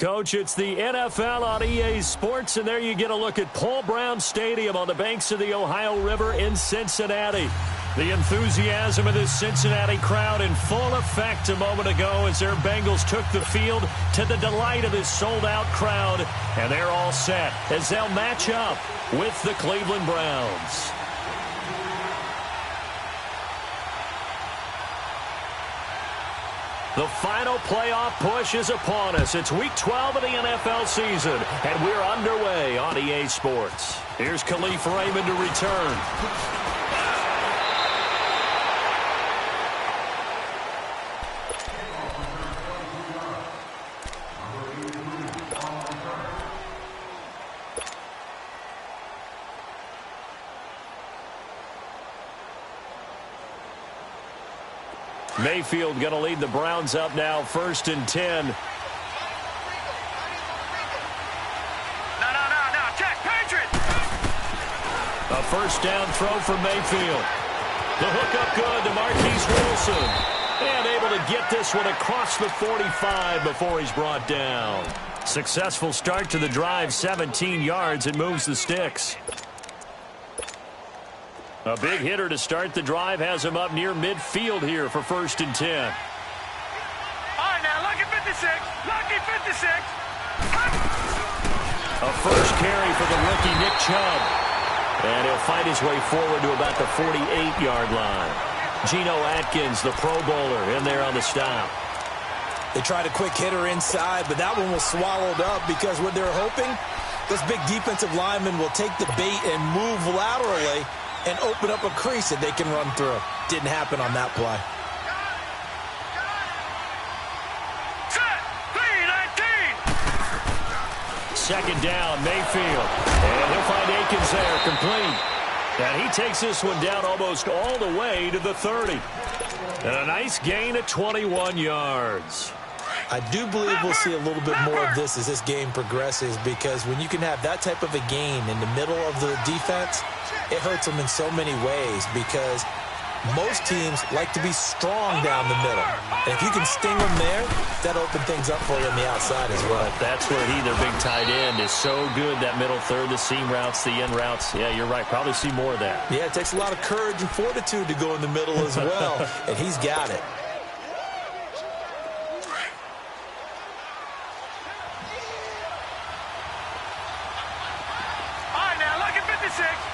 Coach, it's the NFL on EA Sports, and there you get a look at Paul Brown Stadium on the banks of the Ohio River in Cincinnati. The enthusiasm of this Cincinnati crowd in full effect a moment ago as their Bengals took the field to the delight of this sold-out crowd. And they're all set as they'll match up with the Cleveland Browns. The final playoff push is upon us. It's Week 12 of the NFL season, and we're underway on EA Sports. Here's Khalif Raymond to return. Mayfield going to lead the Browns up now, 1st and 10. No, check, Patriot! A first down throw for Mayfield. The hook up good to Marquise Wilson. And able to get this one across the 45 before he's brought down. Successful start to the drive, 17 yards, and moves the sticks. A big hitter to start the drive has him up near midfield here for 1st and 10. All right, now, lucky 56. Lucky 56. A first carry for the rookie Nick Chubb. And he'll fight his way forward to about the 48-yard line. Geno Atkins, the Pro Bowler, in there on the stop. They tried a quick hitter inside, but that one was swallowed up because what they're hoping, this big defensive lineman will take the bait and move laterally and open up a crease that they can run through. Didn't happen on that play. Set, 3-19. Second down, Mayfield. And he'll find Akins there, complete. And he takes this one down almost all the way to the 30. And a nice gain of 21 yards. I do believe we'll see a little bit more of this as this game progresses, because when you can have that type of a gain in the middle of the defense, it hurts them in so many ways, because most teams like to be strong down the middle. And if you can sting them there, that'll open things up for you on the outside as well. But that's where their big tight end, is so good, that middle third, the seam routes, the end routes. Yeah, you're right. Probably see more of that. Yeah, it takes a lot of courage and fortitude to go in the middle as well, and he's got it.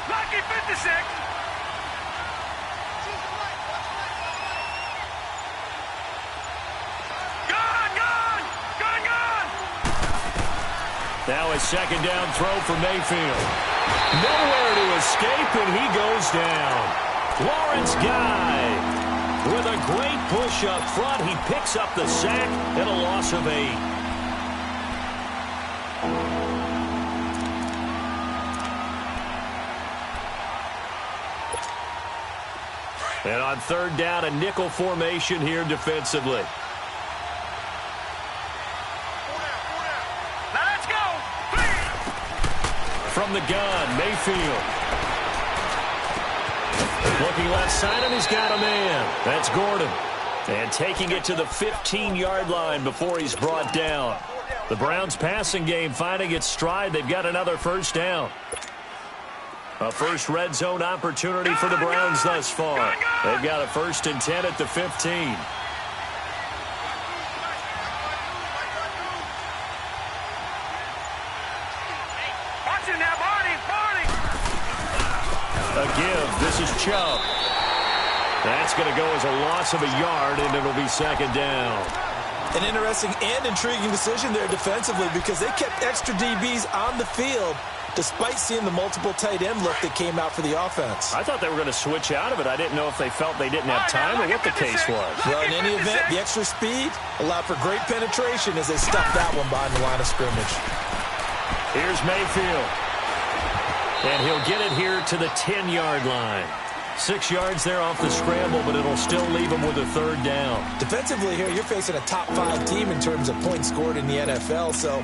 Lucky 56. Gone. Now a second down throw for Mayfield. Nowhere to escape, and he goes down. Lawrence Guy with a great push up front. He picks up the sack and a loss of 8. And on 3rd down, a nickel formation here defensively. Now let's go. From the gun, Mayfield. Looking left side, and he's got a man. That's Gordon. And taking it to the 15-yard line before he's brought down. The Browns' passing game finding its stride. They've got another first down. A first red zone opportunity for the Browns thus far. They've got a 1st and 10 at the 15. Watching now, Barney. A give. This is Chubb. That's going to go as a loss of a yard, and it'll be 2nd down. An interesting and intriguing decision there defensively, because they kept extra DBs on the field despite seeing the multiple tight end look that came out for the offense. I thought they were going to switch out of it. I didn't know if they felt they didn't have time or what the case was. Well, in any event, the extra speed allowed for great penetration as they stuffed that one behind the line of scrimmage. Here's Mayfield. And he'll get it here to the 10-yard line. 6 yards there off the scramble, but it'll still leave him with a 3rd down. Defensively here, you're facing a top-5 team in terms of points scored in the NFL, so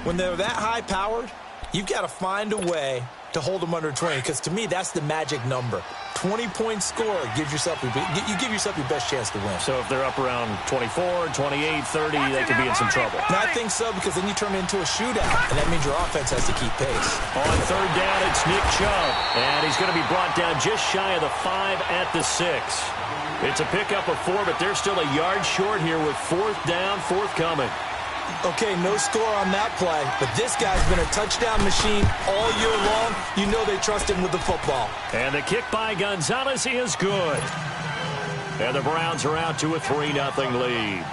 when they're that high-powered, you've got to find a way to hold them under 20, because to me, that's the magic number. 20-point score gives yourself you give yourself your best chance to win. So if they're up around 24, 28, 30, they could be in some trouble. And I think so, because then you turn it into a shootout, and that means your offense has to keep pace. On third down, it's Nick Chubb, and he's going to be brought down just shy of the 5 at the 6. It's a pickup of 4, but they're still a yard short here with fourth down, forthcoming. Okay, no score on that play, but this guy's been a touchdown machine all year long. You know they trust him with the football. And the kick by Gonzalez is good. And the Browns are out to a 3-0 lead.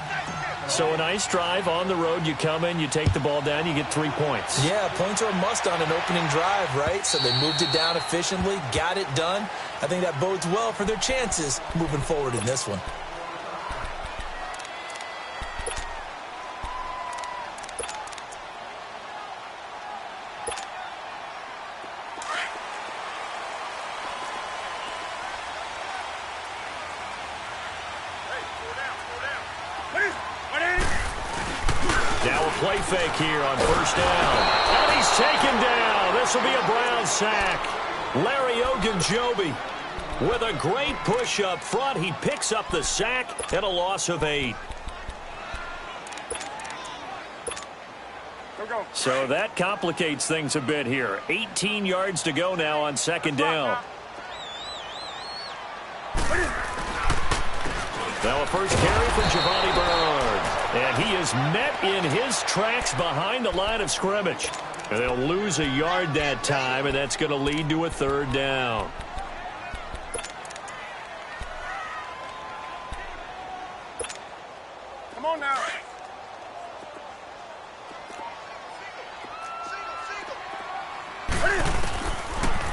So a nice drive on the road. You come in, you take the ball down, you get 3 points. Yeah, points are a must on an opening drive, right? So they moved it down efficiently, got it done. I think that bodes well for their chances moving forward in this one. Play fake here on first down. And he's taken down. This will be a Brown sack. Larry Ogunjobi with a great push up front. He picks up the sack and a loss of 8. So that complicates things a bit here. 18 yards to go now on second down. Now a first carry for Giovanni Bernard. And he is met in his tracks behind the line of scrimmage. And they'll lose a yard that time, and that's going to lead to a third down. Come on now.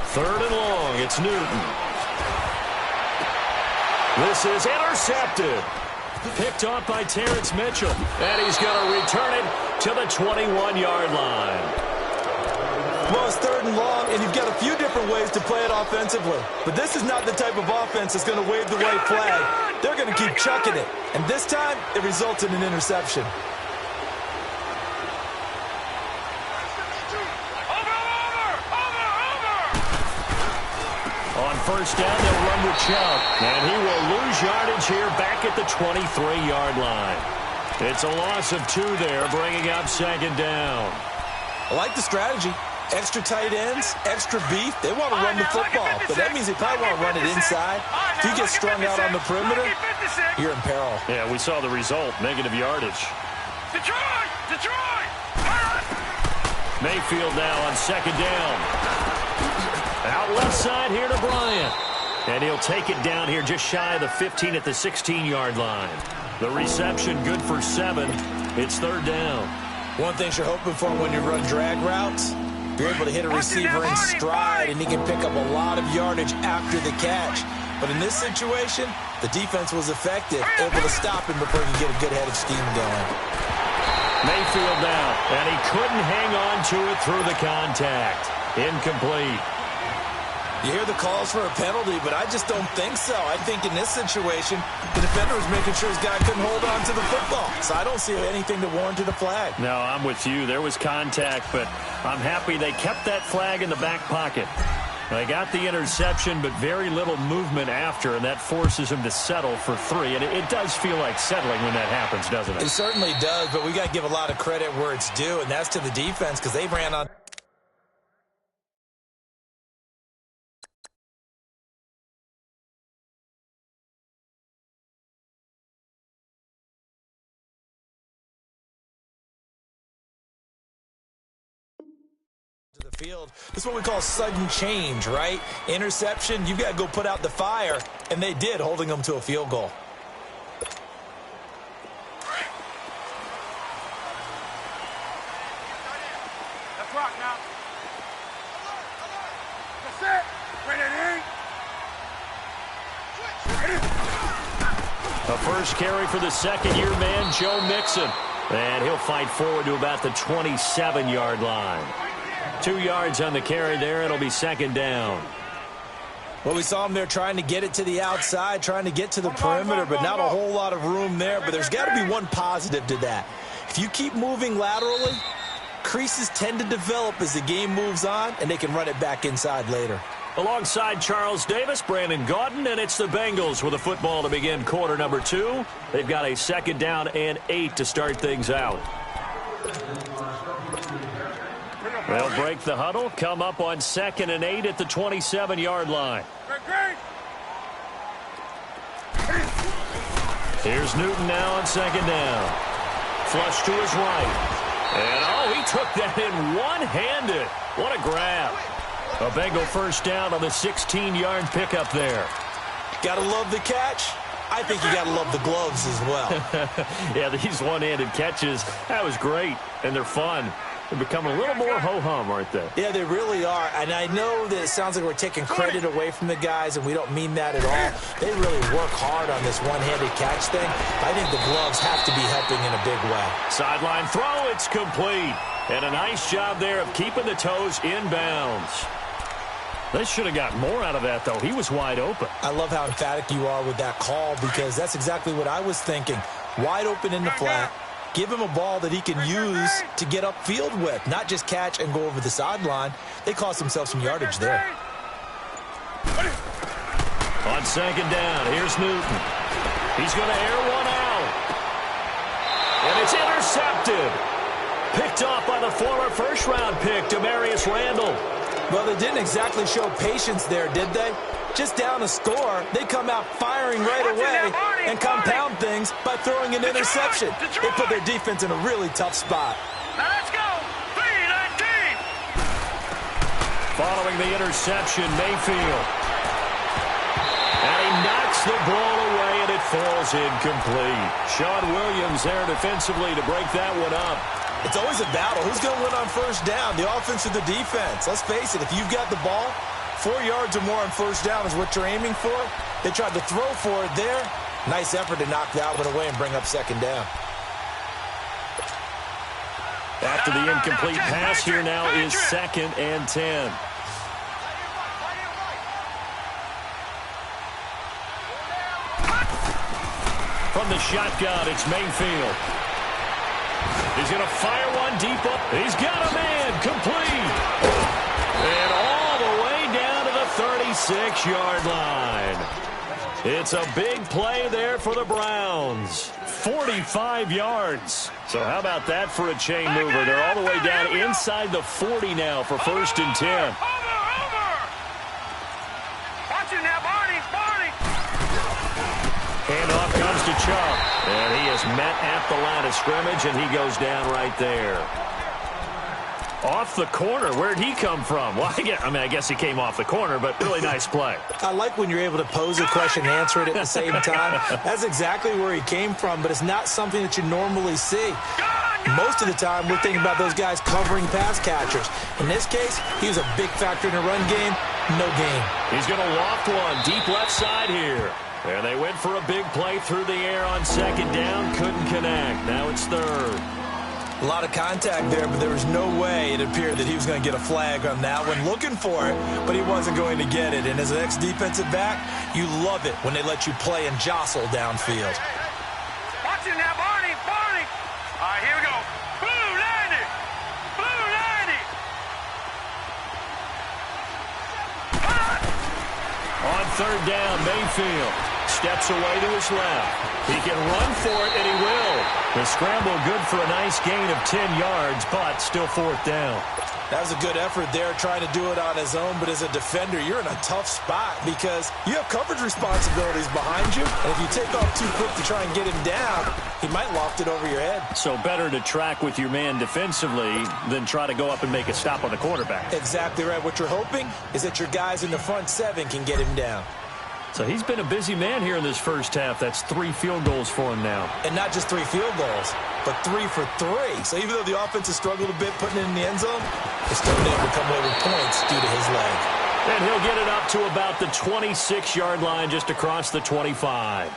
Third and long. It's Newton. This is intercepted. Picked off by Terrence Mitchell. And he's going to return it to the 21-yard line. Well, it's third and long, and you've got a few different ways to play it offensively. But this is not the type of offense that's going to wave the white flag. They're going to keep chucking it. And this time, it results in an interception. First down, they'll run with Chubb. And he will lose yardage here back at the 23-yard line. It's a loss of 2 there, bringing up second down. I like the strategy. Extra tight ends, extra beef. They want to run the football, but that means they probably want to run it inside. If you get strung out on the perimeter, you're in peril. Yeah, we saw the result, negative yardage. Detroit! Mayfield now on second down. Out left side here to Bryant. And he'll take it down here just shy of the 15 at the 16-yard line. The reception good for 7. It's third down. One thing you're hoping for when you run drag routes, you're able to hit a receiver in stride, and he can pick up a lot of yardage after the catch. But in this situation, the defense was effective, able to stop him before he can get a good head of steam going. Mayfield now, and he couldn't hang on to it through the contact. Incomplete. You hear the calls for a penalty, but I just don't think so. I think in this situation, the defender was making sure his guy couldn't hold on to the football. So I don't see anything that warranted a flag. No, I'm with you. There was contact, but I'm happy they kept that flag in the back pocket. They got the interception, but very little movement after, and that forces him to settle for 3. And it does feel like settling when that happens, doesn't it? It certainly does, but we got to give a lot of credit where it's due, and that's to the defense because they ran on. To the field. This is what we call sudden change, right? Interception, you've got to go put out the fire, and they did, holding them to a field goal. Let's rock now. That's it. A first carry for the second-year man, Joe Mixon. And he'll fight forward to about the 27-yard line. 2 yards on the carry there. It'll be second down. Well, we saw him there trying to get it to the outside, trying to get to the perimeter, but not a whole lot of room there. But there's got to be one positive to that. If you keep moving laterally, creases tend to develop as the game moves on, and they can run it back inside later. Alongside Charles Davis, Brandon Gaudin, and it's the Bengals with a football to begin quarter number 2. They've got a 2nd down and 8 to start things out. They'll break the huddle, come up on 2nd and 8 at the 27-yard line. Here's Newton now on 2nd down. Flush to his right. And, oh, he took that in one-handed. What a grab. A Bengal first down on the 16-yard pickup there. Gotta love the catch. I think you gotta love the gloves as well. Yeah, these one-handed catches, that was great, and they're fun. They're becoming a little more ho-hum, aren't they? Yeah, they really are. And I know that it sounds like we're taking credit away from the guys, and we don't mean that at all. They really work hard on this one-handed catch thing. I think the gloves have to be helping in a big way. Sideline throw, it's complete. And a nice job there of keeping the toes inbounds. They should have got more out of that, though. He was wide open. I love how emphatic you are with that call, because that's exactly what I was thinking. Wide open in the flat. Give him a ball that he can use to get upfield with, not just catch and go over the sideline. They cost themselves some yardage there. On 2nd down, here's Newton. He's going to air one out. And it's intercepted. Picked off by the former first-round pick, Demarius Randall. Well, they didn't exactly show patience there, did they? Just down a score, they come out firing right away and compound things by throwing an interception. They put their defense in a really tough spot. Now let's go. 3-19. Following the interception, Mayfield. And he knocks the ball away, and it falls incomplete. Sean Williams there defensively to break that one up. It's always a battle. Who's going to win on first down, the offense or the defense? Let's face it, if you've got the ball, 4 yards or more on first down is what you're aiming for. They tried to throw for it there. Nice effort to knock that one away and bring up 2nd down. After the incomplete pass, here now is 2nd and 10. From the shotgun, it's Mayfield. He's going to fire one deep up. He's got a man complete. And all the way down to the 36-yard line. It's a big play there for the Browns. 45 yards. So how about that for a chain mover? They're all the way down inside the 40 now for 1st and 10. Over. Watch it now, Barney. Handoff comes to Chubb. And he is met at the line of scrimmage, and he goes down right there. Off the corner. Where'd he come from? Well, I guess he came off the corner, but really nice play. I like when you're able to pose a question and answer it at the same time. That's exactly where he came from, but it's not something that you normally see. Most of the time, we're thinking about those guys covering pass catchers. In this case, he was a big factor in the run game. No gain. He's going to loft one deep left side here. And they went for a big play through the air on 2nd down. Couldn't connect. Now it's 3rd. A lot of contact there, but there was no way it appeared that he was going to get a flag on that one. Looking for it, but he wasn't going to get it. And as an ex-defensive back, you love it when they let you play and jostle downfield. Watch it now, Barney. All right, here we go. Blue 90. On 3rd down, Mayfield steps away to his left. He can run for it, and he will. The scramble good for a nice gain of 10 yards, but still 4th down. That was a good effort there, trying to do it on his own, but as a defender, you're in a tough spot because you have coverage responsibilities behind you, and if you take off too quick to try and get him down, he might loft it over your head. So better to track with your man defensively than try to go up and make a stop on the quarterback. Exactly right. What you're hoping is that your guys in the front 7 can get him down. So he's been a busy man here in this first half. That's 3 field goals for him now. And not just 3 field goals, but 3 for 3. So even though the offense has struggled a bit putting it in the end zone, they're still able to come away with points due to his leg. And he'll get it up to about the 26-yard line just across the 25.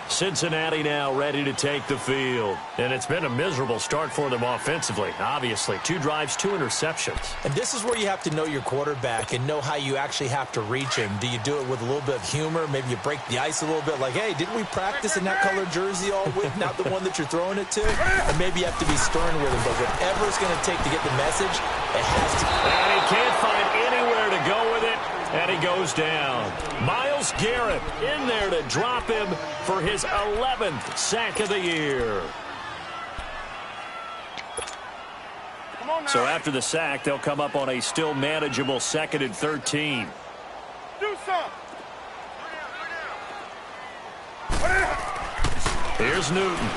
Cincinnati now ready to take the field. And it's been a miserable start for them offensively, obviously. 2 drives, 2 interceptions. And this is where you have to know your quarterback and know how you actually have to reach him. Do you do it with a little bit of humor? Maybe you break the ice a little bit like, hey, didn't we practice in that colored jersey all week, not the one that you're throwing it to? And maybe you have to be stern with him. But whatever it's going to take to get the message, it has to. And he can't find anywhere to go with it. And he goes down. Myles Garrett in there to drop him for his 11th sack of the year. So after the sack, they'll come up on a still manageable 2nd and 13. Do something. Here's Newton.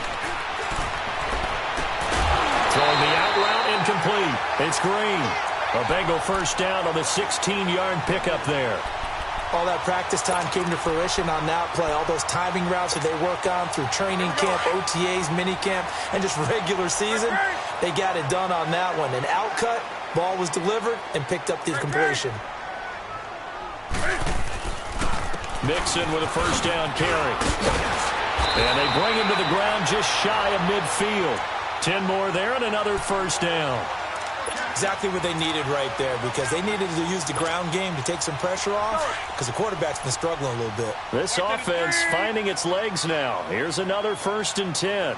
Throwing the out route incomplete. It's Green. A Bengal first down on the 16-yard pickup there. All that practice time came to fruition on that play. All those timing routes that they work on through training camp, OTAs, minicamp, and just regular season, they got it done on that one. An out cut, ball was delivered, and picked up the completion. Mixon with a first down carry. And they bring him to the ground just shy of midfield. 10 more there and another first down. Exactly what they needed right there, because they needed to use the ground game to take some pressure off, because the quarterback's been struggling a little bit. This offense finding its legs now. Here's another 1st and 10.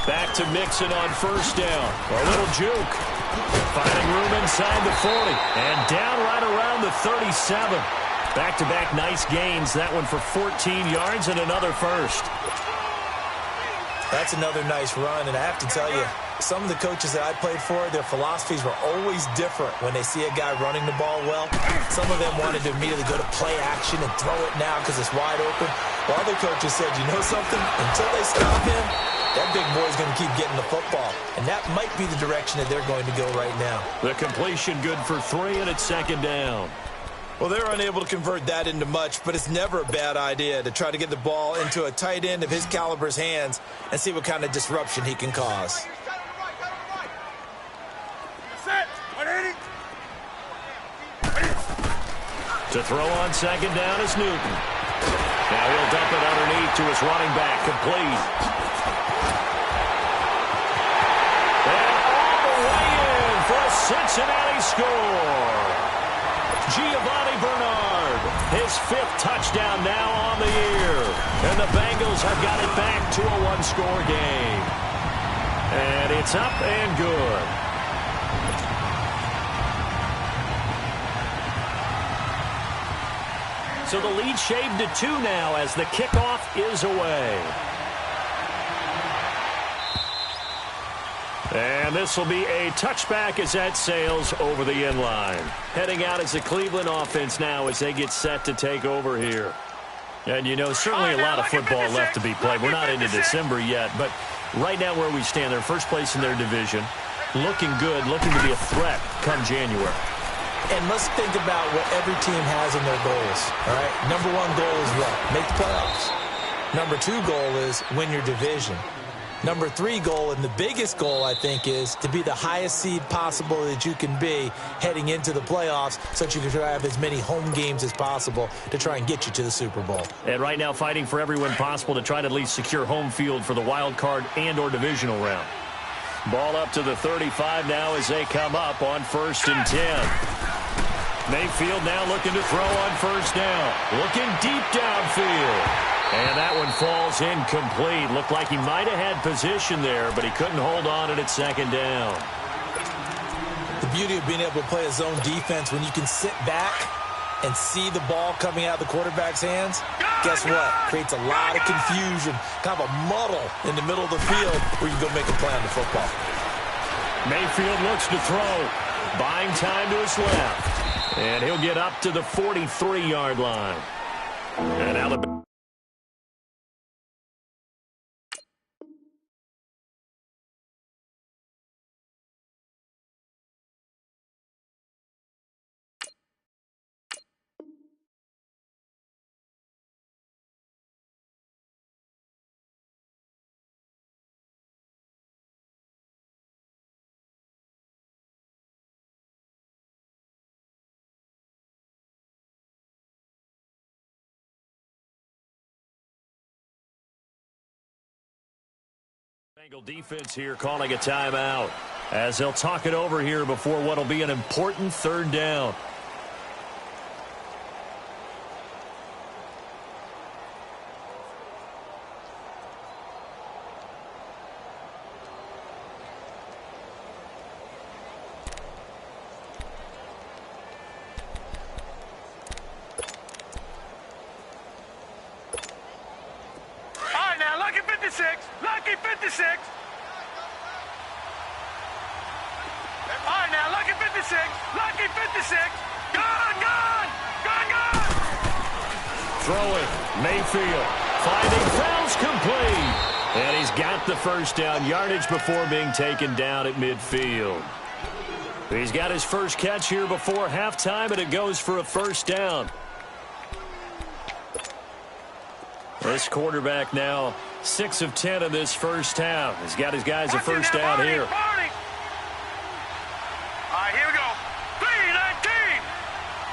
Back to Mixon on first down. A little juke. Finding room inside the 40. And down right around the 37. Back-to-back nice gains. That one for 14 yards and another first. That's another nice run, and I have to tell you, some of the coaches that I played for, their philosophies were always different when they see a guy running the ball well. Some of them wanted to immediately go to play action and throw it now because it's wide open. While other coaches said, you know something? Until they stop him, that big boy's going to keep getting the football. And that might be the direction that they're going to go right now. The completion good for 3, and it's 2nd down. Well, they're unable to convert that into much, but it's never a bad idea to try to get the ball into a tight end of his caliber's hands and see what kind of disruption he can cause. To throw on 2nd down is Newton. Now he'll dump it underneath to his running back, complete. And all the way in for a Cincinnati score. Giovanni Bernard, his 5th touchdown now on the year. And the Bengals have got it back to a 1-score game. And it's up and good. So the lead shaved to 2 now as the kickoff is away. And this will be a touchback as that sails over the end line. Heading out as the Cleveland offense now as they get set to take over here. And, you know, certainly a lot of football left to be played. We're not into December yet, but right now where we stand, they're first place in their division. Looking good, looking to be a threat come January. And let's think about what every team has in their goals, all right? Number 1 goal is what? Make the playoffs. Number 2 goal is win your division. Number 3 goal, and the biggest goal, I think, is to be the highest seed possible that you can be heading into the playoffs so that you can have as many home games as possible to try and get you to the Super Bowl. And right now fighting for every win possible to try to at least secure home field for the wild card and or divisional round. Ball up to the 35 now as they come up on 1st and 10. Mayfield now looking to throw on first down. Looking deep downfield. And that one falls incomplete. Looked like he might have had position there, but he couldn't hold on it at 2nd down. The beauty of being able to play a zone defense when you can sit back and see the ball coming out of the quarterback's hands, guess what? Creates a lot of confusion, kind of a muddle in the middle of the field where you can go make a play on the football. Mayfield looks to throw. Buying time to his left. And he'll get up to the 43-yard line. And Alabama. Defense here calling a timeout as they'll talk it over here before what will be an important third down. All right, now, lucky 56. Lucky 56. All right, now, lucky 56. Lucky 56. Gone, gone. Gone, gone. Throw it. Mayfield finding Fells complete. And he's got the first down yardage before being taken down at midfield. He's got his first catch here before halftime, and it goes for a first down. This quarterback now 6 of 10 in this first half. He's got his guys a first down here. All right, here we go. 3-19.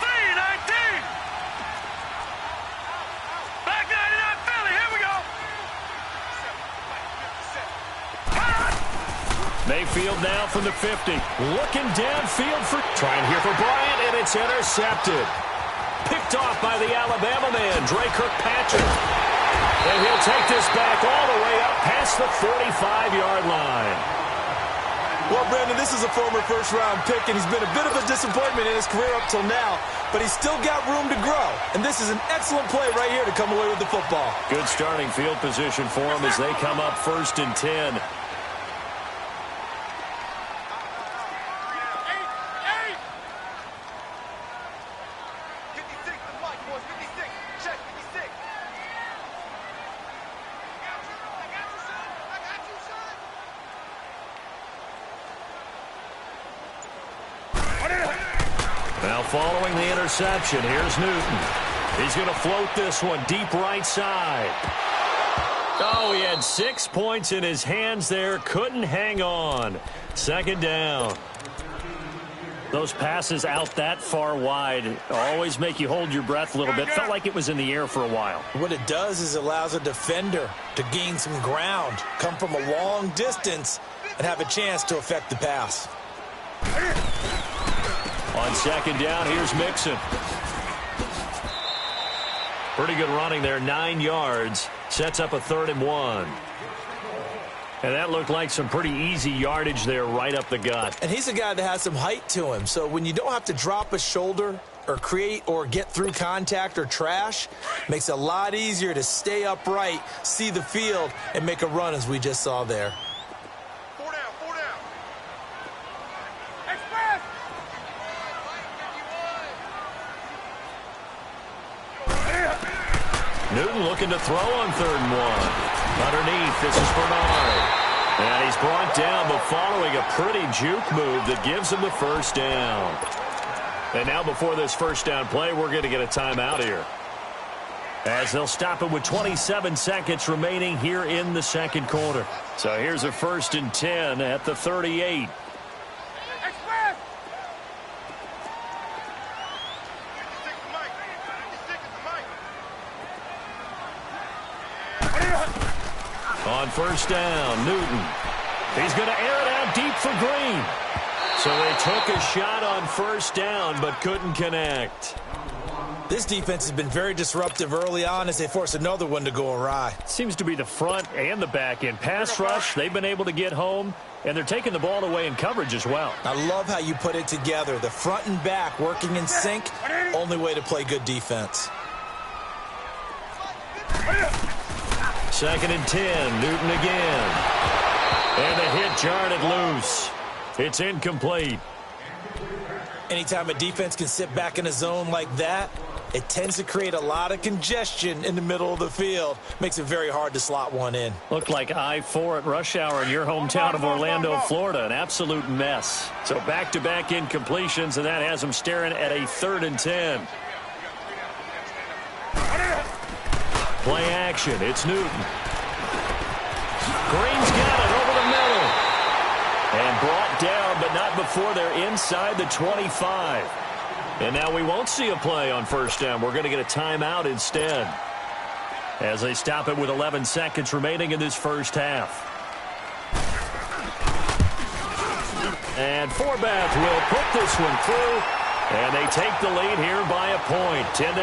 3-19. Back 99 Philly. Here we go. Mayfield now from the 50. Looking downfield for trying here for Bryant, and it's intercepted. Picked off by the Alabama man, Dre Kirkpatrick. And he'll take this back all the way up past the 45-yard line. Well, Brandon, this is a former first-round pick, and he's been a bit of a disappointment in his career up till now, but he's still got room to grow. And this is an excellent play right here to come away with the football. Good starting field position for him as they come up 1st and 10. Now following the interception, here's Newton. He's going to float this one deep right side. Oh, he had 6 points in his hands there. Couldn't hang on. Second down. Those passes out that far wide always make you hold your breath a little bit. Felt like it was in the air for a while. What it does is allows a defender to gain some ground, come from a long distance, and have a chance to affect the pass. On second down, here's Mixon. Pretty good running there, 9 yards. Sets up a 3rd and 1. And that looked like some pretty easy yardage there right up the gut. And he's a guy that has some height to him. So when you don't have to drop a shoulder or create or get through contact or trash, makes it a lot easier to stay upright, see the field, and make a run as we just saw there. 4 down, 4 down. Express. Newton looking to throw on 3rd and 1. Underneath, this is Bernard. And he's brought down, but following a pretty juke move that gives him the first down. And now before this first down play, we're going to get a timeout here, as they'll stop it with 27 seconds remaining here in the second quarter. So here's a 1st and 10 at the 38. Express. On first down, Newton. He's going to air it out deep for Green. So they took a shot on first down, but couldn't connect. This defense has been very disruptive early on as they force another one to go awry. Seems to be the front and the back end. Pass rush, they've been able to get home, and they're taking the ball away in coverage as well. I love how you put it together. The front and back working in sync, only way to play good defense. 2nd and 10, Newton again. And the hit jarred it loose. It's incomplete. Anytime a defense can sit back in a zone like that, it tends to create a lot of congestion in the middle of the field. Makes it very hard to slot one in. Looked like I-4 at rush hour in your hometown of Orlando, Florida. An absolute mess. So back-to-back incompletions, and that has them staring at a 3rd and 10. Play action. It's Newton. Green's got it over the middle. And brought down, but not before they're inside the 25. And now we won't see a play on first down. We're going to get a timeout instead, as they stop it with 11 seconds remaining in this first half. And Forbath will put this one through, and they take the lead here by a point, 10-9.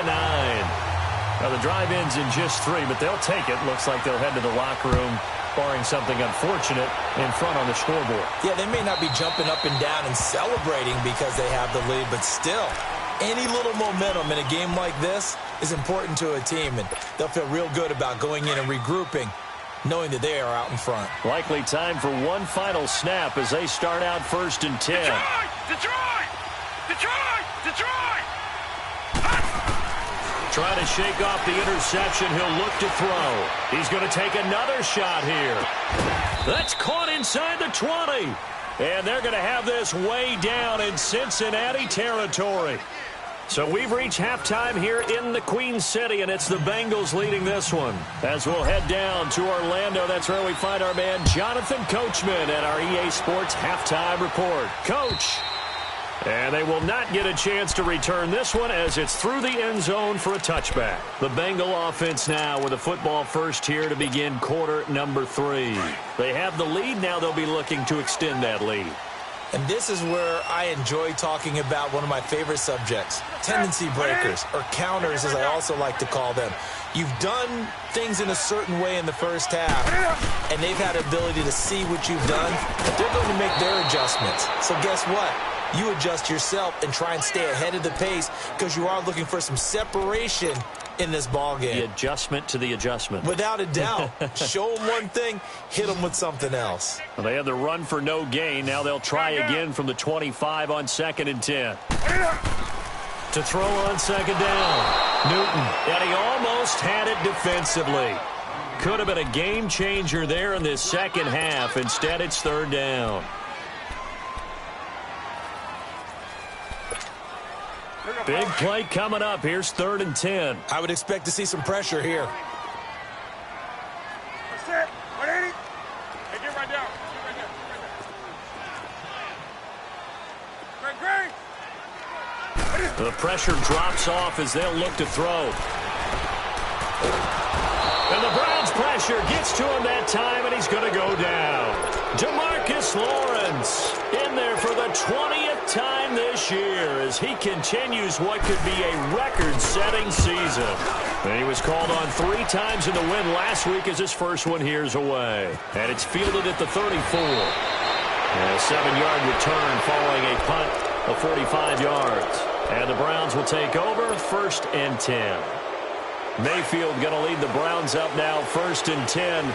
Now, the drive ends in just 3, but they'll take it. Looks like they'll head to the locker room, barring something unfortunate, in front on the scoreboard. Yeah, they may not be jumping up and down and celebrating because they have the lead, but still, any little momentum in a game like this is important to a team, and they'll feel real good about going in and regrouping, knowing that they are out in front. Likely time for one final snap as they start out 1st and 10. Detroit! Detroit! Detroit! Trying to shake off the interception. He'll look to throw. He's going to take another shot here. That's caught inside the 20. And they're going to have this way down in Cincinnati territory. So we've reached halftime here in the Queen City, and it's the Bengals leading this one. As we'll head down to Orlando, that's where we find our man Jonathan Coachman at our EA Sports Halftime Report. Coach. And they will not get a chance to return this one as it's through the end zone for a touchback. The Bengal offense now with a football first here to begin quarter number 3. They have the lead. Now they'll be looking to extend that lead. And this is where I enjoy talking about one of my favorite subjects, tendency breakers, or counters as I also like to call them. You've done things in a certain way in the first half, and they've had the ability to see what you've done. They're going to make their adjustments. So guess what? You adjust yourself and try and stay ahead of the pace because you are looking for some separation in this ball game. The adjustment to the adjustment. Without a doubt. Show them one thing, hit them with something else. Well, they had the run for no gain. Now they'll try again from the 25 on 2nd and 10. To throw on 2nd down. Newton. And he almost had it defensively. Could have been a game changer there in this second half. Instead, it's 3rd down. Big play coming up. Here's 3rd and 10. I would expect to see some pressure here. That's it. 180. Hey, get right down. Get right down. The pressure drops off as they'll look to throw. And the Browns' pressure gets to him that time, and he's going to go down. DeMarcus Lawrence in there for the 20th time this year as he continues what could be a record-setting season. And he was called on 3 times in the win last week as his first one here's away. And it's fielded at the 34. And a 7-yard return following a punt of 45 yards. And the Browns will take over 1st and 10. Mayfield going to lead the Browns up now 1st and 10.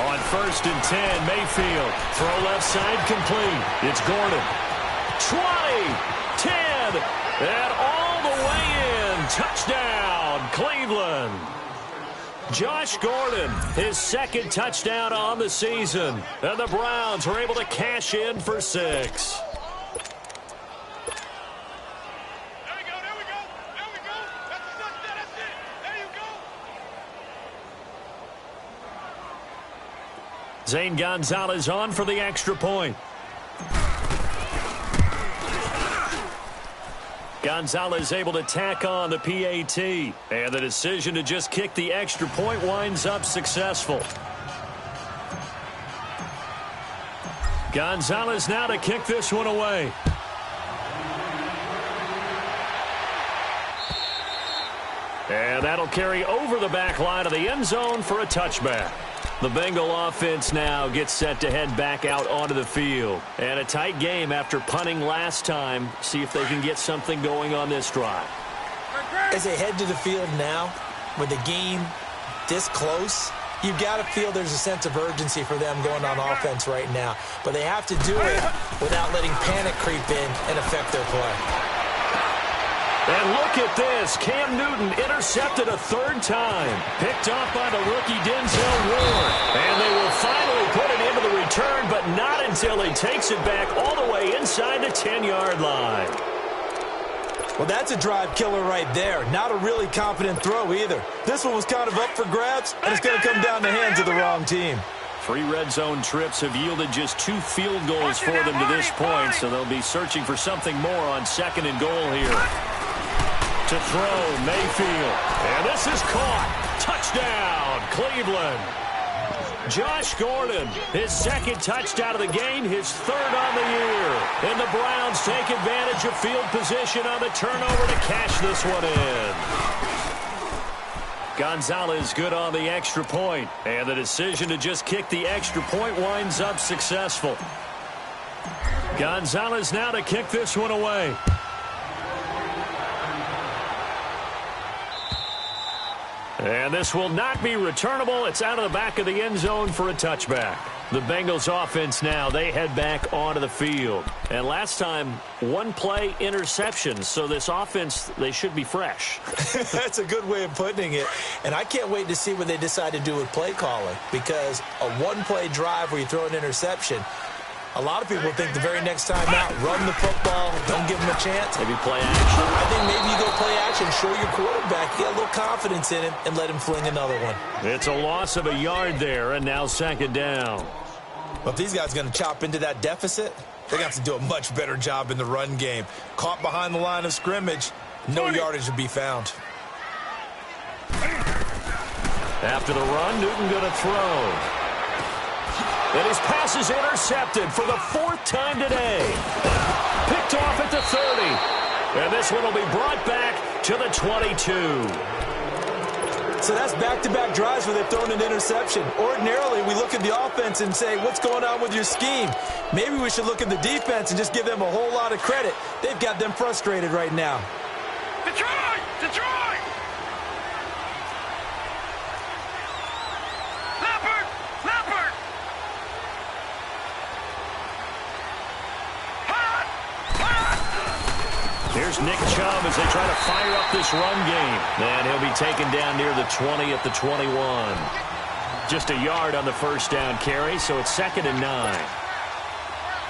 On 1st and 10, Mayfield. Throw left side complete. It's Gordon. 20, 10, and all the way in. Touchdown, Cleveland. Josh Gordon, his 2nd touchdown on the season. And the Browns are able to cash in for 6. Zane Gonzalez on for the extra point. Gonzalez able to tack on the PAT. And the decision to just kick the extra point winds up successful. Gonzalez now to kick this one away. And that'll carry over the back line of the end zone for a touchback. The Bengal offense now gets set to head back out onto the field. And a tight game after punting last time. See if they can get something going on this drive. As they head to the field now, with the game this close, you've got to feel there's a sense of urgency for them going on offense right now. But they have to do it without letting panic creep in and affect their play. And look at this. Cam Newton intercepted a 3rd time. Picked off by the rookie Denzel Ward. And they will finally put it into the return, but not until he takes it back all the way inside the 10-yard line. Well, that's a drive killer right there. Not a really confident throw either. This one was kind of up for grabs, and it's going to come down the hands of the wrong team. 3 red zone trips have yielded just 2 field goals for them to this point, so they'll be searching for something more on 2nd and goal here. To throw, Mayfield. And this is caught. Touchdown, Cleveland. Josh Gordon, his second touchdown of the game, his third on the year. And the Browns take advantage of field position on the turnover to cash this one in. Gonzalez good on the extra point. And the decision to just kick the extra point winds up successful. Gonzalez now to kick this one away. And this will not be returnable. It's out of the back of the end zone for a touchback. The Bengals offense now, they head back onto the field. And last time, one play interception. So this offense, they should be fresh. That's a good way of putting it. And I can't wait to see what they decide to do with play calling. Because a one-play drive where you throw an interception, a lot of people think the very next time out, run the football, don't give them a chance. Maybe play action. I think maybe you go play action, show your quarterback, get a little confidence in him, and let him fling another one. It's a loss of a yard there, and now second down. Well, if these guys are going to chop into that deficit, they're going to have to do a much better job in the run game. Caught behind the line of scrimmage, no yardage to be found. After the run, Newton going to throw. And his pass is intercepted for the fourth time today. Picked off at the 30. And this one will be brought back to the 22. So that's back-to-back drives where they've thrown an interception. Ordinarily, we look at the offense and say, what's going on with your scheme? Maybe we should look at the defense and just give them a whole lot of credit. They've got them frustrated right now. Detroit! Detroit! Leopard! Leopard! Here's Nick Chubb as they try to fire up this run game. And he'll be taken down near the 20 at the 21. Just a yard on the first down carry, so it's 2nd and 9.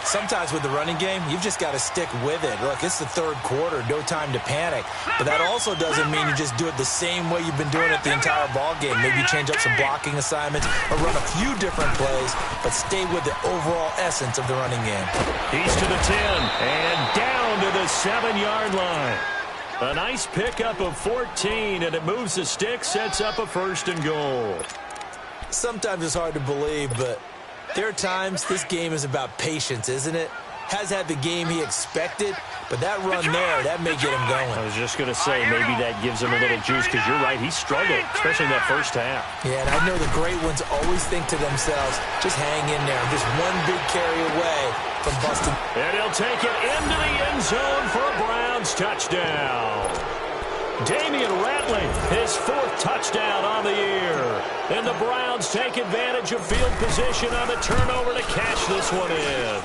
Sometimes with the running game, you've just got to stick with it. Look, it's the third quarter, no time to panic. But that also doesn't mean you just do it the same way you've been doing it the entire ball game. Maybe you change up some blocking assignments or run a few different plays, but stay with the overall essence of the running game. He's to the 10 and down to the 7-yard line. A nice pickup of 14, and it moves the stick, sets up a 1st and goal. Sometimes it's hard to believe, but there are times this game is about patience, isn't it? Has had the game he expected, but that run there, that may get him going. I was just going to say, maybe that gives him a little juice, because you're right, he struggled, especially in that first half. Yeah, and I know the great ones always think to themselves, just hang in there. I'm just one big carry away from busting. And he'll take it into the end zone for a Browns touchdown. Damian Ratley, his 4th touchdown on the year. And the Browns take advantage of field position on the turnover to cash this one in.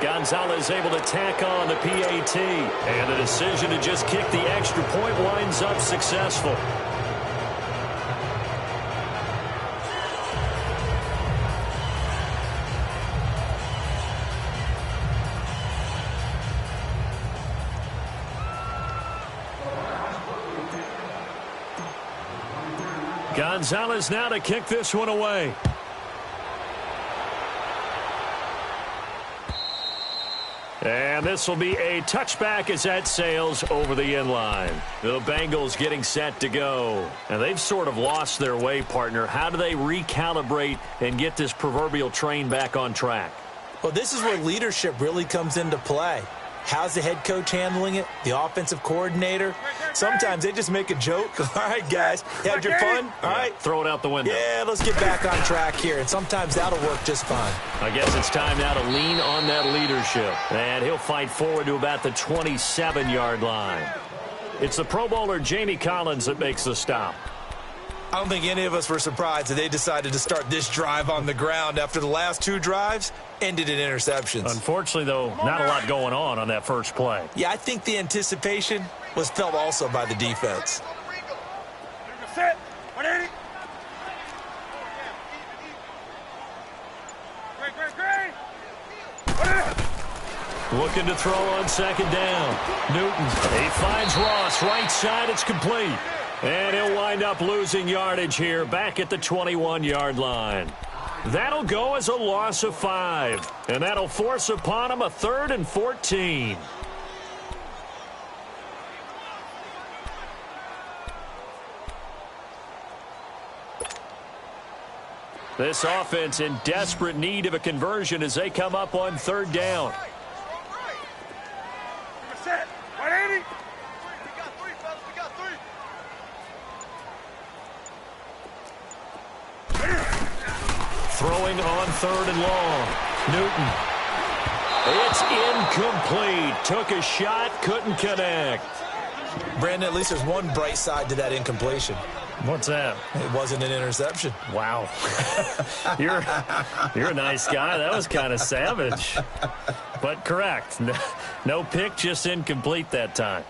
Gonzalez able to tack on the PAT. And the decision to just kick the extra point winds up successful. Gonzalez now to kick this one away. And this will be a touchback as that sails over the end line. The Bengals getting set to go. And they've sort of lost their way, partner. How do they recalibrate and get this proverbial train back on track? Well, this is where leadership really comes into play. How's the head coach handling it? The offensive coordinator? Sometimes they just make a joke. All right, guys, you had your fun? All right. Throw it out the window. Yeah, let's get back on track here. And sometimes that'll work just fine. I guess it's time now to lean on that leadership. And he'll fight forward to about the 27-yard line. It's the Pro Bowler Jamie Collins that makes the stop. I don't think any of us were surprised that they decided to start this drive on the ground after the last 2 drives ended in interceptions. Unfortunately, though, not a lot going on that first play. Yeah, I think the anticipation was felt also by the defense. Set. 180. Great. Looking to throw on second down. Newton. He finds Ross. Right side. It's complete. And he'll wind up losing yardage here back at the 21-yard line. That'll go as a loss of 5. And that'll force upon him a 3rd and 14. This offense in desperate need of a conversion as they come up on third down. Throwing on third and long. Newton. It's incomplete. Took a shot, couldn't connect. Brandon, at least there's one bright side to that incompletion. What's that? It wasn't an interception. Wow. You're a nice guy. That was kind of savage. But correct. No pick, just incomplete that time.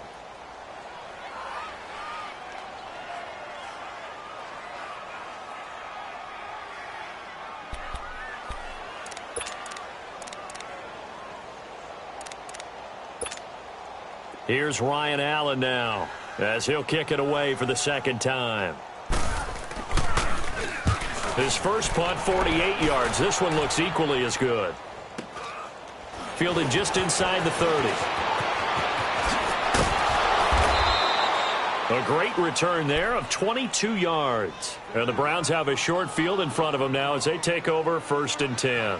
Here's Ryan Allen now, as he'll kick it away for the second time. His first punt, 48 yards. This one looks equally as good. Fielded just inside the 30. A great return there of 22 yards. And the Browns have a short field in front of them now as they take over 1st and 10.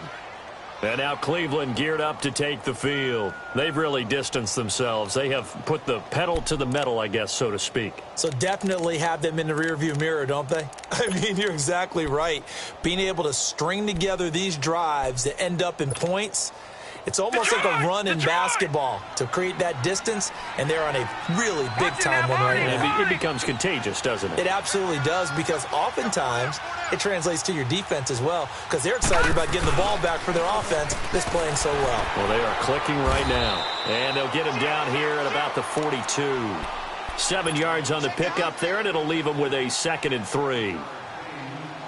And now Cleveland geared up to take the field. They've really distanced themselves. They have put the pedal to the metal, I guess, so to speak. So definitely have them in the rearview mirror, don't they? I mean, you're exactly right. Being able to string together these drives that end up in points, it's almost like a run in basketball to create that distance, and they're on a really big-time one right now. It becomes contagious, doesn't it? It absolutely does, because oftentimes it translates to your defense as well, because they're excited about getting the ball back for their offense that's playing so well. Well, they are clicking right now, and they'll get him down here at about the 42. 7 yards on the pickup there, and it'll leave them with a 2nd and 3.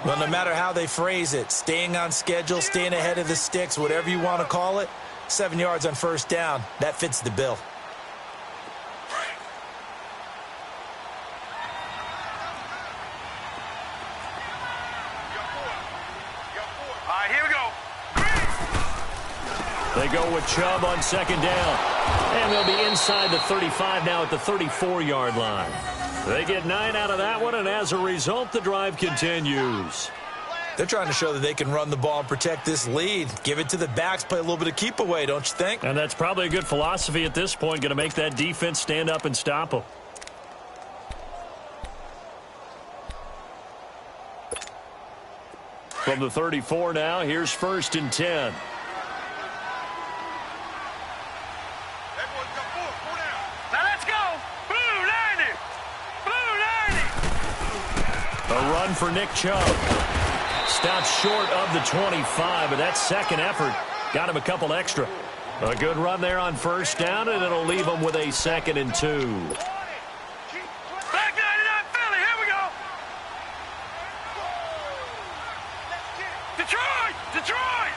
Well, no matter how they phrase it, staying on schedule, staying ahead of the sticks, whatever you want to call it, 7 yards on first down, that fits the bill. All right, here we go. They go with Chubb on 2nd down. And they'll be inside the 35 now at the 34-yard line. They get 9 out of that one, and as a result, the drive continues. They're trying to show that they can run the ball and protect this lead. Give it to the backs, play a little bit of keep away, don't you think? And that's probably a good philosophy at this point, going to make that defense stand up and stop them. From the 34 now, here's 1st and 10. Now let's go. Blue 90. Blue 90. A run for Nick Chubb. Stops short of the 25, but that second effort got him a couple extra. A good run there on first down, and it'll leave him with a 2nd and 2. Black 99 Philly, here we go. Detroit, Detroit.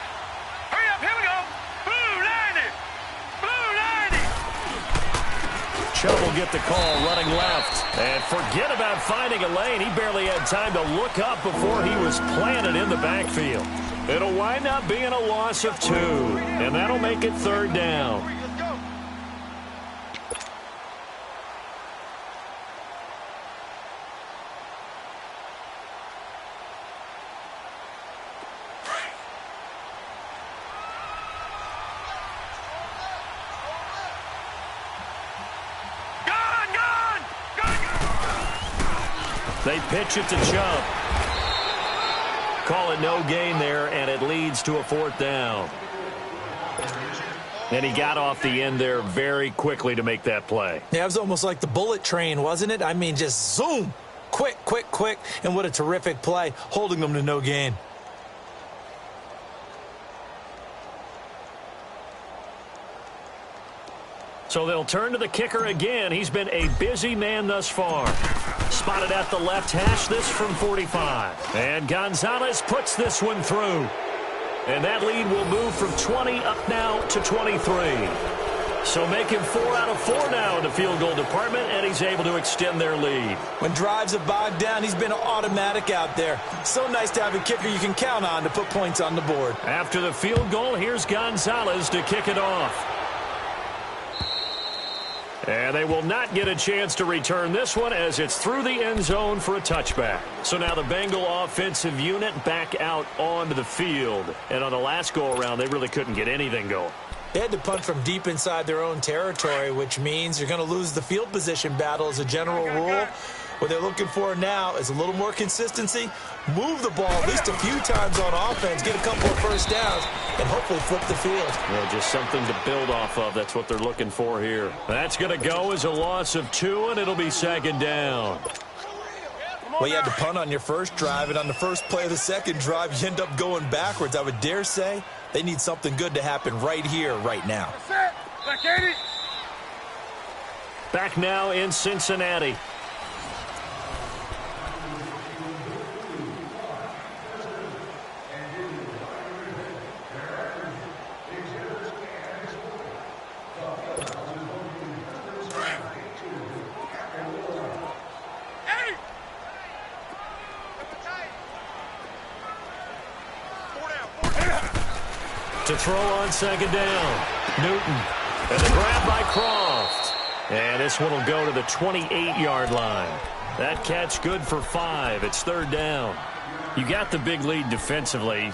Hurry up, here we go. Blue 90. Blue 90. Chubb will get the call running left. And forget about finding a lane. He barely had time to look up before he was planted in the backfield. It'll wind up being a loss of 2. And that'll make it 3rd down. They pitch it to Chubb. Call it no gain there, and it leads to a 4th down. And he got off the end there very quickly to make that play. Yeah, it was almost like the bullet train, wasn't it? I mean, just zoom. Quick, quick, quick. And what a terrific play, holding them to no gain. So they'll turn to the kicker again. He's been a busy man thus far. Spotted at the left hash, this from 45. And Gonzalez puts this one through. And that lead will move from 20 up now to 23. So make him 4 out of 4 now in the field goal department, and he's able to extend their lead. When drives have bogged down, he's been automatic out there. So nice to have a kicker you can count on to put points on the board. After the field goal, here's Gonzalez to kick it off. And they will not get a chance to return this one as it's through the end zone for a touchback. So now the Bengal offensive unit back out onto the field. And on the last go-around, they really couldn't get anything going. They had to punt from deep inside their own territory, which means you're going to lose the field position battle as a general rule. What they're looking for now is a little more consistency, move the ball at least a few times on offense, get a couple of first downs, and hopefully flip the field. Well, just something to build off of. That's what they're looking for here. That's going to go as a loss of 2, and it'll be second down. Well, you had to punt on your first drive, and on the first play of the second drive, you end up going backwards. I would dare say they need something good to happen right here, right now. Back now in Cincinnati. To throw on second down. Newton. And the grab by Croft. And this one will go to the 28-yard line. That catch good for 5. It's third down. You got the big lead defensively.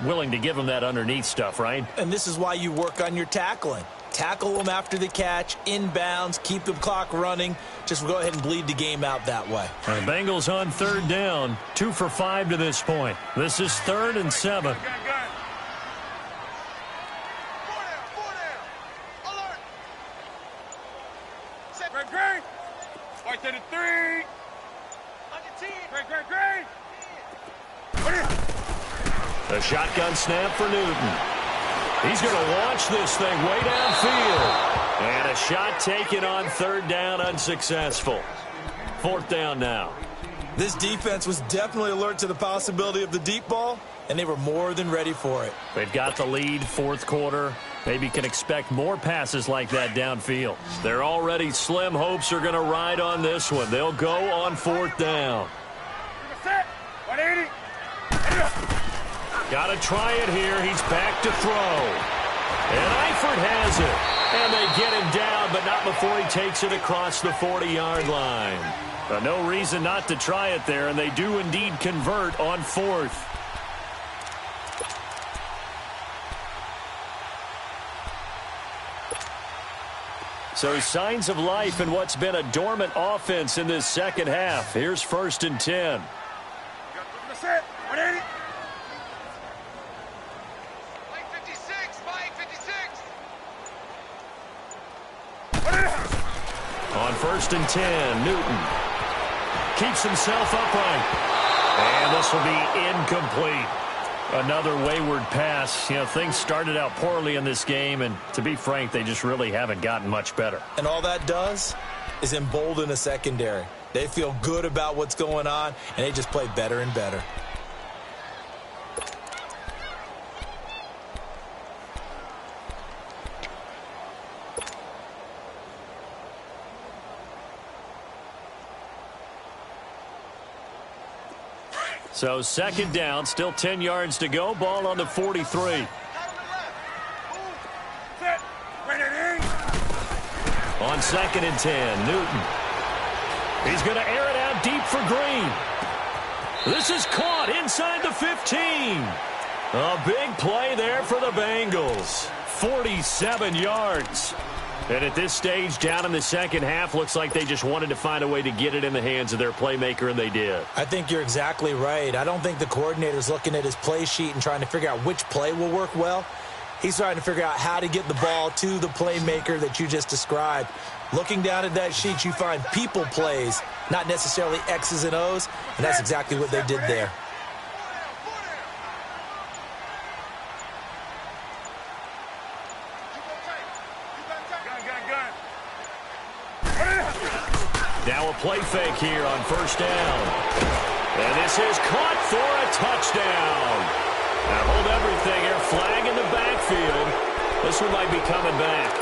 Willing to give them that underneath stuff, right? And this is why you work on your tackling. Tackle them after the catch, inbounds, keep the clock running. Just go ahead and bleed the game out that way. And the Bengals on third down. 2 for 5 to this point. This is 3rd and 7. The shotgun snap for Newton. He's going to launch this thing way downfield. And a shot taken on third down, unsuccessful. 4th down now. This defense was definitely alert to the possibility of the deep ball, and they were more than ready for it. They've got the lead, 4th quarter. Maybe can expect more passes like that downfield. They're already slim hopes are going to ride on this one. They'll go on 4th down. 180. Got to try it here. He's back to throw. And Eifert has it. And they get him down, but not before he takes it across the 40-yard line. No reason not to try it there, and they do indeed convert on 4th. So signs of life in what's been a dormant offense in this second half. Here's 1st and 10. That's it. 180. Mike 56. Mike 56. On 1st and 10, Newton keeps himself upright. And this will be incomplete. Another wayward pass. You know, things started out poorly in this game, and to be frank, they just really haven't gotten much better. And all that does is embolden a secondary. They feel good about what's going on, and they just play better and better. So 2nd down, still 10 yards to go. Ball on the 43. On 2nd and 10, Newton. He's going to air it out deep for Green. This is caught inside the 15. A big play there for the Bengals. 47 yards. And at this stage, down in the second half, looks like they just wanted to find a way to get it in the hands of their playmaker, and they did. I think you're exactly right. I don't think the coordinator's looking at his play sheet and trying to figure out which play will work well. He's trying to figure out how to get the ball to the playmaker that you just described. Looking down at that sheet, you find people plays, not necessarily X's and O's, and that's exactly what they did there. Now a play fake here on 1st down. And this is caught for a touchdown. Now hold everything here. Flag in the backfield. This one might be coming back.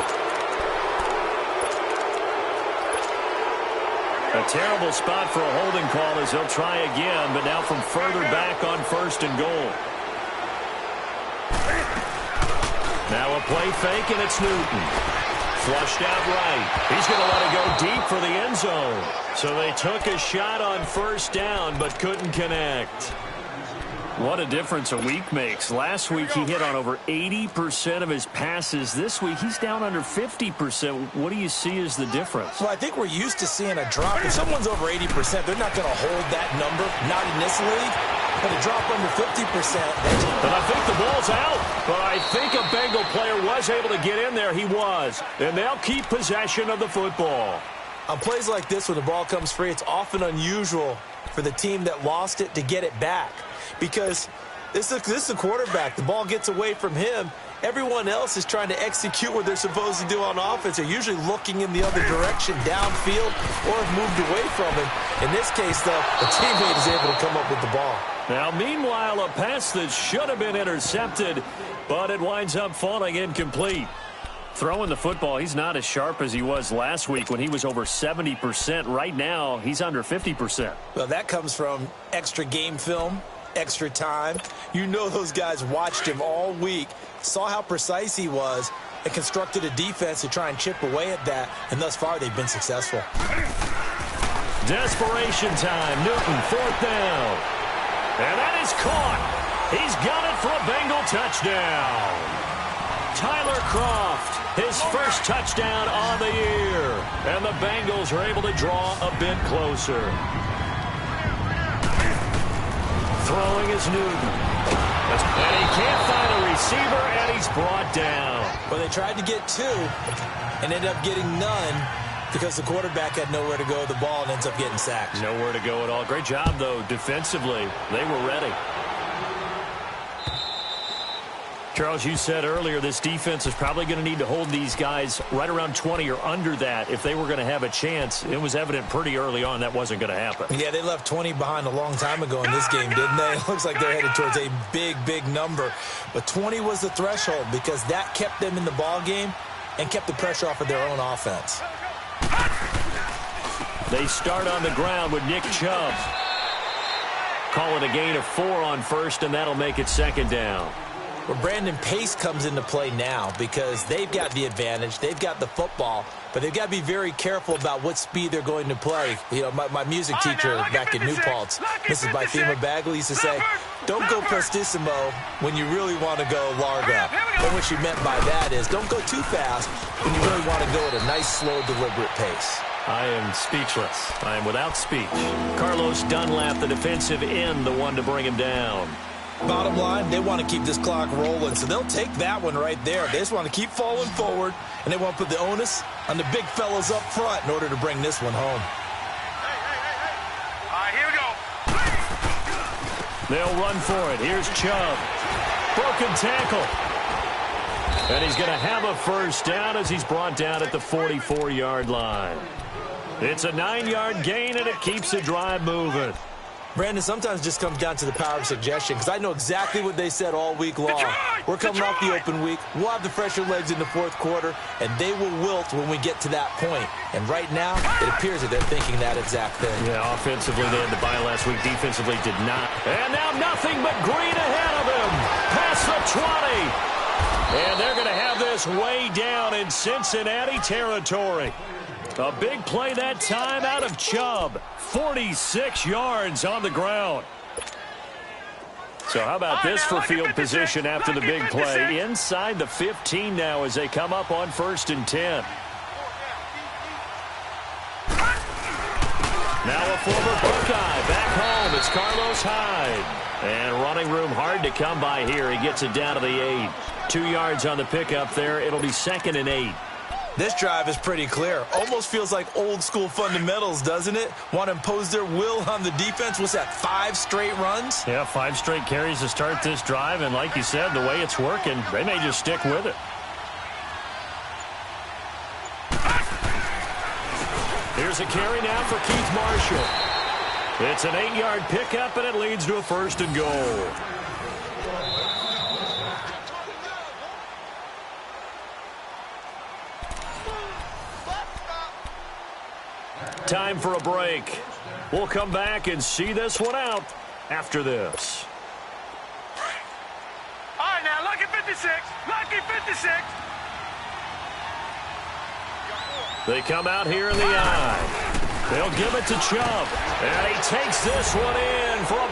A terrible spot for a holding call as they'll try again, but now from further back on 1st and goal. Now a play fake, and it's Newton. Flushed out right. He's going to let it go deep for the end zone. So they took a shot on first down but couldn't connect. What a difference a week makes. Last week he hit on over 80% of his passes. This week he's down under 50%. What do you see as the difference? Well, I think we're used to seeing a drop. If someone's over 80%, they're not going to hold that number, not in this league. But a drop under 50%. But I think the ball's out. But I think a Bengal player was able to get in there. He was. And they'll keep possession of the football. On plays like this, when the ball comes free, it's often unusual for the team that lost it to get it back. Because this is a quarterback. The ball gets away from him. Everyone else is trying to execute what they're supposed to do on offense. They're usually looking in the other direction, downfield, or have moved away from him. In this case, though, the teammate is able to come up with the ball. Now, meanwhile, a pass that should have been intercepted, but it winds up falling incomplete. Throwing the football, he's not as sharp as he was last week when he was over 70%. Right now, he's under 50%. Well, that comes from extra game film, extra time. You know those guys watched him all week, saw how precise he was, and constructed a defense to try and chip away at that, and thus far they've been successful. Desperation time. Newton, fourth down. And that is caught. He's got it for a Bengal touchdown. Tyler Croft, his first touchdown on the year. And the Bengals are able to draw a bit closer. Throwing is Newton. And he can't find a receiver, and he's brought down. Well, they tried to get two and ended up getting none because the quarterback had nowhere to go with the ball and ends up getting sacked. Nowhere to go at all. Great job, though, defensively. They were ready. Charles, you said earlier this defense is probably going to need to hold these guys right around 20 or under that if they were going to have a chance. It was evident pretty early on that wasn't going to happen. Yeah, they left 20 behind a long time ago in this game, didn't they? It looks like they're headed towards a big, big number. But 20 was the threshold because that kept them in the ball game and kept the pressure off of their own offense. They start on the ground with Nick Chubb. Call it a gain of 4 on first, and that'll make it second down. Well, Brandon Pace comes into play now because they've got the advantage. They've got the football, but they've got to be very careful about what speed they're going to play. You know, my music teacher back in New Paltz, Mrs. Bythema Bagley, used to say, don't go prestissimo when you really want to go largo. And what she meant by that is don't go too fast when you really want to go at a nice, slow, deliberate pace. I am speechless. I am without speech. Carlos Dunlap, the defensive end, the one to bring him down. Bottom line, they want to keep this clock rolling, so they'll take that one right there. They just want to keep falling forward, and they want to put the onus on the big fellas up front in order to bring this one home. All right, here we go. They'll run for it. Here's Chubb. Broken tackle. And he's going to have a first down as he's brought down at the 44-yard line. It's a 9-yard gain, and it keeps the drive moving. Brandon, sometimes just comes down to the power of suggestion because I know exactly what they said all week long. We're coming off the open week. We'll have the fresher legs in the fourth quarter, and they will wilt when we get to that point. And right now, it appears that they're thinking that exact thing. Yeah, offensively, they had the bye last week. Defensively, did not. And now nothing but green ahead of him. Past the 20. And they're going to have this way down in Cincinnati territory. A big play that time out of Chubb. 46 yards on the ground. So how about this for field position after the big play? Inside the 15 now as they come up on 1st and 10. Now a former Buckeye back home. It's Carlos Hyde. And running room hard to come by here. He gets it down to the 8. 2 yards on the pickup there. It'll be 2nd and 8. This drive is pretty clear. Almost feels like old school fundamentals, doesn't it? Want to impose their will on the defense. What's that, 5 straight runs? Yeah, 5 straight carries to start this drive. And like you said, the way it's working, they may just stick with it. Here's a carry now for Keith Marshall. It's an 8-yard pickup, and it leads to a 1st and goal. Time for a break. We'll come back and see this one out after this. All right, now, lucky 56. Lucky 56. They come out here in the I. They'll give it to Chubb. And he takes this one in for a